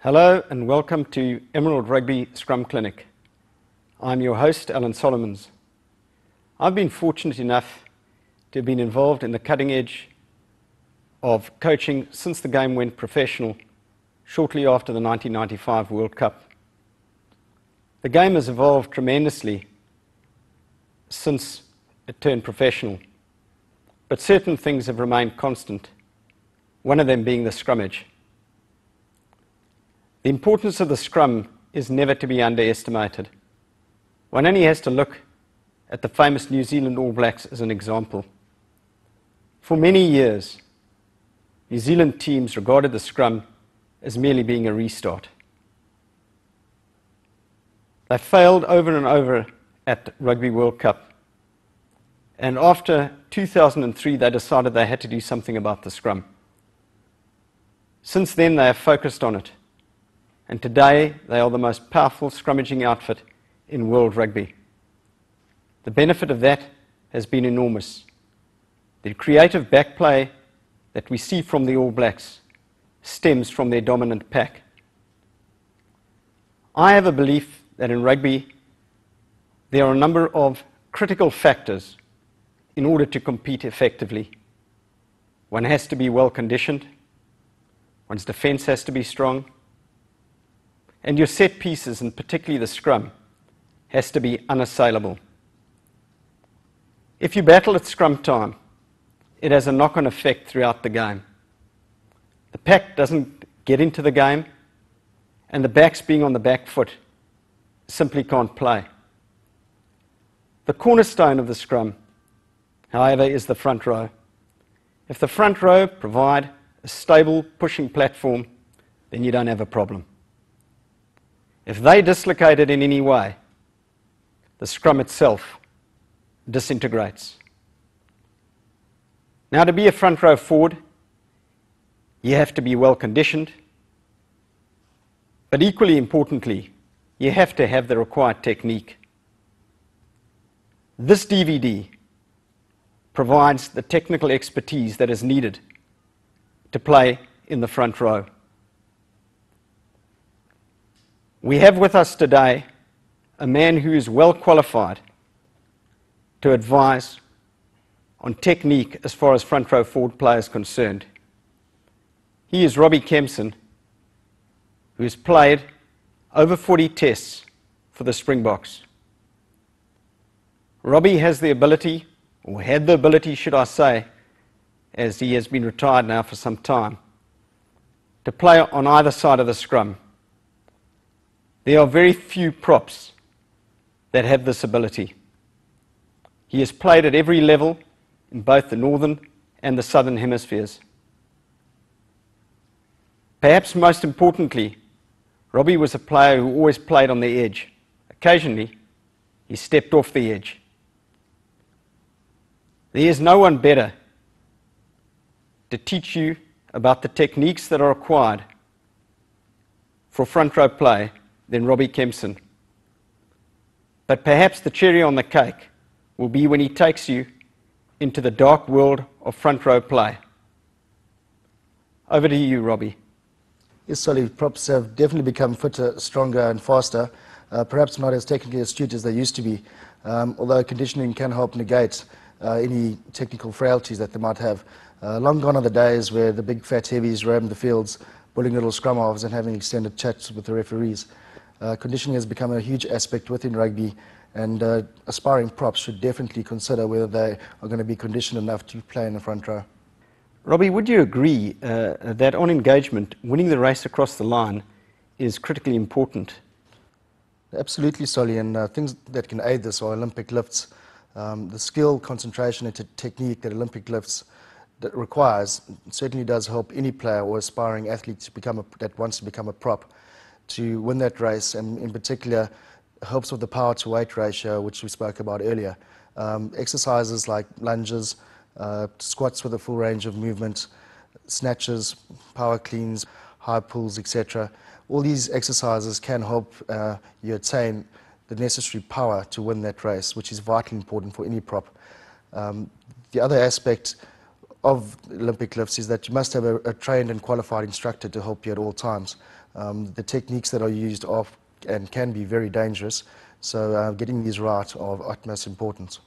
Hello and welcome to Emerald Rugby Scrum Clinic. I'm your host, Alan Solomons. I've been fortunate enough to have been involved in the cutting edge of coaching since the game went professional shortly after the 1995 World Cup. The game has evolved tremendously since it turned professional, but certain things have remained constant, one of them being the scrummage. The importance of the scrum is never to be underestimated. One only has to look at the famous New Zealand All Blacks as an example. For many years, New Zealand teams regarded the scrum as merely being a restart. They failed over and over at Rugby World Cup. And after 2003, they decided they had to do something about the scrum. Since then, they have focused on it. And today, they are the most powerful scrummaging outfit in world rugby. The benefit of that has been enormous. The creative backplay that we see from the All Blacks stems from their dominant pack. I have a belief that in rugby, there are a number of critical factors in order to compete effectively. One has to be well conditioned, one's defense has to be strong, and your set pieces, and particularly the scrum, has to be unassailable. If you battle at scrum time, it has a knock-on effect throughout the game. The pack doesn't get into the game, and the backs being on the back foot simply can't play. The cornerstone of the scrum, however, is the front row. If the front row provide a stable pushing platform, then you don't have a problem. If they dislocate it in any way, the scrum itself disintegrates. Now, to be a front row forward, you have to be well conditioned, but equally importantly, you have to have the required technique. This DVD provides the technical expertise that is needed to play in the front row. We have with us today a man who is well qualified to advise on technique as far as front row forward play is concerned. He is Robbi Kempson, who has played over 40 tests for the Springboks. Robbi has the ability, or had the ability, should I say, as he has been retired now for some time, to play on either side of the scrum. There are very few props that have this ability. He has played at every level in both the northern and the southern hemispheres. Perhaps most importantly, Robbi was a player who always played on the edge. Occasionally, he stepped off the edge. There is no one better to teach you about the techniques that are required for front row play than Robbi Kempson. But perhaps the cherry on the cake will be when he takes you into the dark world of front row play. Over to you, Robbi. Yes, Solly, props have definitely become fitter, stronger and faster, perhaps not as technically astute as they used to be, although conditioning can help negate any technical frailties that they might have. Long gone are the days where the big fat heavies roamed the fields, bullying little scrum halves and having extended chats with the referees. Conditioning has become a huge aspect within rugby, and aspiring props should definitely consider whether they are going to be conditioned enough to play in the front row. Robbi, would you agree that on engagement, winning the race across the line is critically important? Absolutely, Solly, and things that can aid this are Olympic lifts. The skill, concentration and technique that Olympic lifts that requires certainly does help any player or aspiring athlete that wants to become a prop to win that race, and in particular helps with the power to weight ratio, which we spoke about earlier. Exercises like lunges, squats with a full range of movement, snatches, power cleans, high pulls, etc. All these exercises can help you attain the necessary power to win that race, which is vitally important for any prop. The other aspect of Olympic lifts is that you must have a trained and qualified instructor to help you at all times. The techniques that are used are and can be very dangerous, so getting these right are of utmost importance.